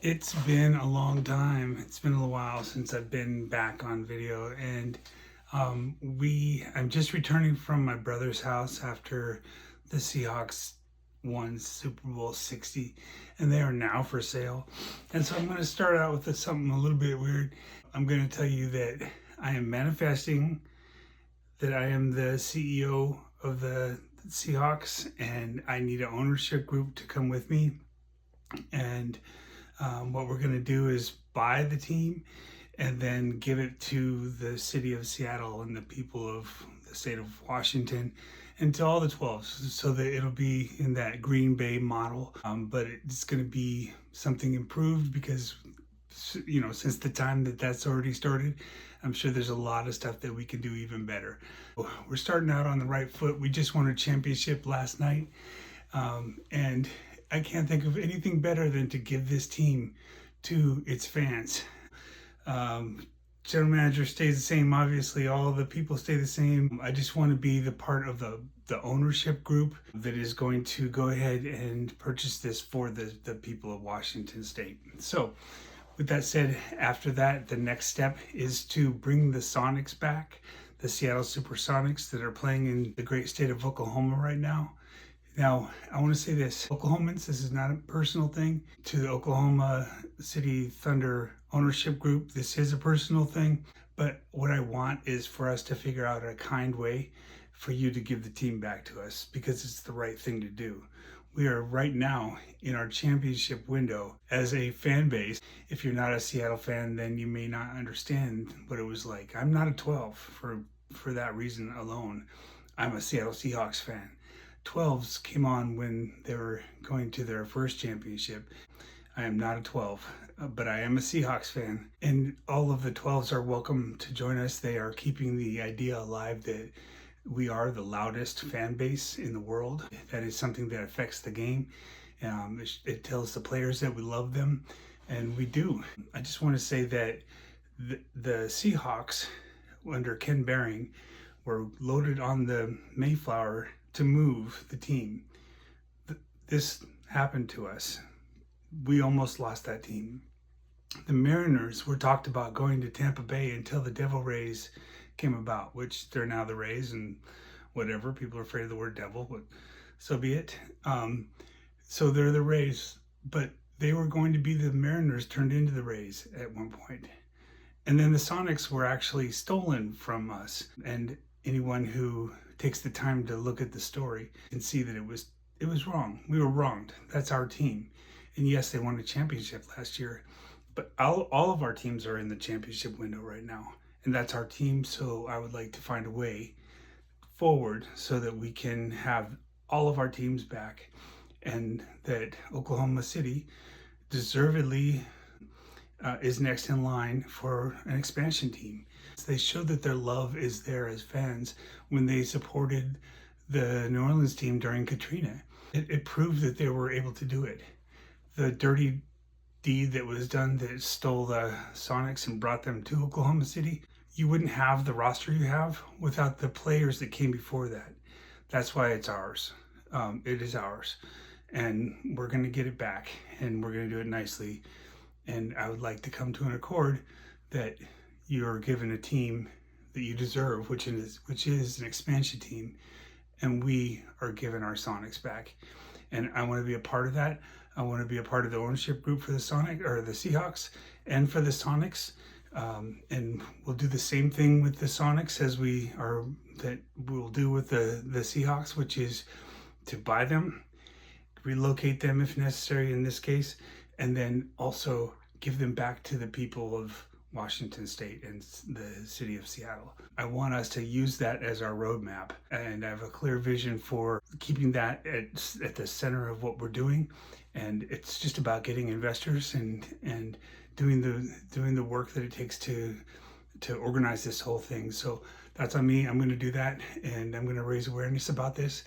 It's been a long time. It's been a little while since I've been back on video, and I'm just returning from my brother's house after the Seahawks won Super Bowl 60, and they are now for sale. And so I'm going to start out with something a little bit weird. I'm going to tell you that I am manifesting that I am the CEO of the Seahawks, and I need an ownership group to come with me. And what we're going to do is buy the team and then give it to the city of Seattle and the people of the state of Washington and to all the 12s so that it'll be in that Green Bay model. But it's going to be something improved because, since the time that that's already started, I'm sure there's a lot of stuff that we can do even better. We're starting out on the right foot. We just won a championship last night. And I can't think of anything better than to give this team to its fans. General manager stays the same, obviously. All of the people stay the same. I just want to be the part of the ownership group that is going to go ahead and purchase this for the people of Washington State. So, with that said, after that, the next step is to bring the Sonics back, the Seattle Supersonics that are playing in the great state of Oklahoma right now. Now, I want to say this, Oklahomans, this is not a personal thing. To the Oklahoma City Thunder ownership group, this is a personal thing. But what I want is for us to figure out a kind way for you to give the team back to us because it's the right thing to do. We are right now in our championship window as a fan base. If you're not a Seattle fan, then you may not understand what it was like. I'm not a 12 for that reason alone. I'm a Seattle Seahawks fan. 12s came on when they were going to their first championship. I am not a 12, but I am a Seahawks fan. And all of the 12s are welcome to join us. They are keeping the idea alive that we are the loudest fan base in the world. That is something that affects the game. It tells the players that we love them, and we do. I just want to say that the Seahawks, under Ken Behring, were loaded on the Mayflower to move the team. This happened to us. We almost lost that team. The Mariners were talked about going to Tampa Bay until the Devil Rays came about, which they're now the Rays and whatever. People are afraid of the word devil, but so be it. So they're the Rays, but they were going to be the Mariners turned into the Rays at one point. And then the Sonics were actually stolen from us. And anyone who takes the time to look at the story and see that it was wrong. We were wronged. That's our team. And yes, they won a championship last year, but all of our teams are in the championship window right now. And that's our team. So I would like to find a way forward so that we can have all of our teams back and that Oklahoma City deservedly is next in line for an expansion team. They showed that their love is there as fans when they supported the New Orleans team during Katrina. It proved that they were able to do it. The dirty deed that was done that stole the Sonics and brought them to Oklahoma City, you wouldn't have the roster you have without the players that came before that. That's why it's ours. It is ours. And we're going to get it back, and we're going to do it nicely. And I would like to come to an accord that you're given a team that you deserve, which is an expansion team, and we are given our Sonics back. And I want to be a part of that. I want to be a part of the ownership group for the Seahawks and for the Sonics. And we'll do the same thing with the Sonics as we'll do with the Seahawks, which is to buy them, relocate them if necessary in this case, and then also give them back to the people of Washington State and the city of Seattle. I want us to use that as our roadmap, and I have a clear vision for keeping that at the center of what we're doing. And it's just about getting investors and doing the work that it takes to organize this whole thing. So that's on me. I'm going to do that, and I'm going to raise awareness about this.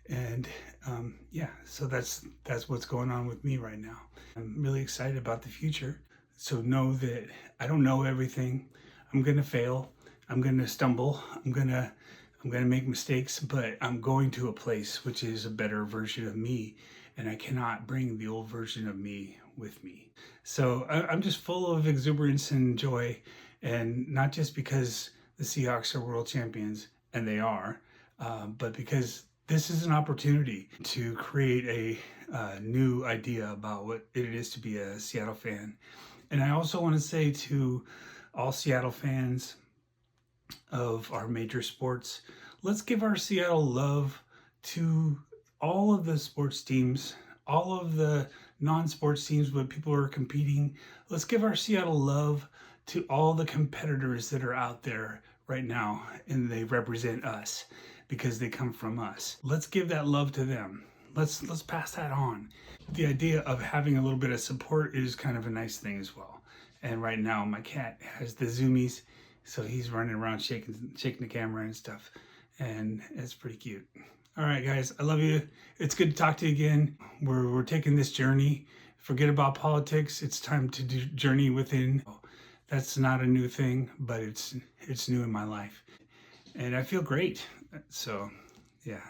And so that's what's going on with me right now. I'm really excited about the future. So know that I don't know everything. I'm going to fail. I'm going to stumble. I'm going to make mistakes, but I'm going to a place which is a better version of me. and I cannot bring the old version of me with me. So I'm just full of exuberance and joy, and not just because the Seahawks are world champions, and they are, but because this is an opportunity to create a new idea about what it is to be a Seattle fan. And I also want to say to all Seattle fans of our major sports, let's give our Seattle love to all of the sports teams, all of the non-sports teams where people are competing. Let's give our Seattle love to all the competitors that are out there right now, and they represent us because they come from us. Let's give that love to them. Let's pass that on. The idea of having a little bit of support is kind of a nice thing as well. And right now my cat has the zoomies, so he's running around shaking the camera and stuff, and it's pretty cute. All right, guys, I love you. It's good to talk to you again. We're taking this journey. Forget about politics. It's time to do journey within. That's not a new thing, but it's new in my life, and I feel great. So, yeah.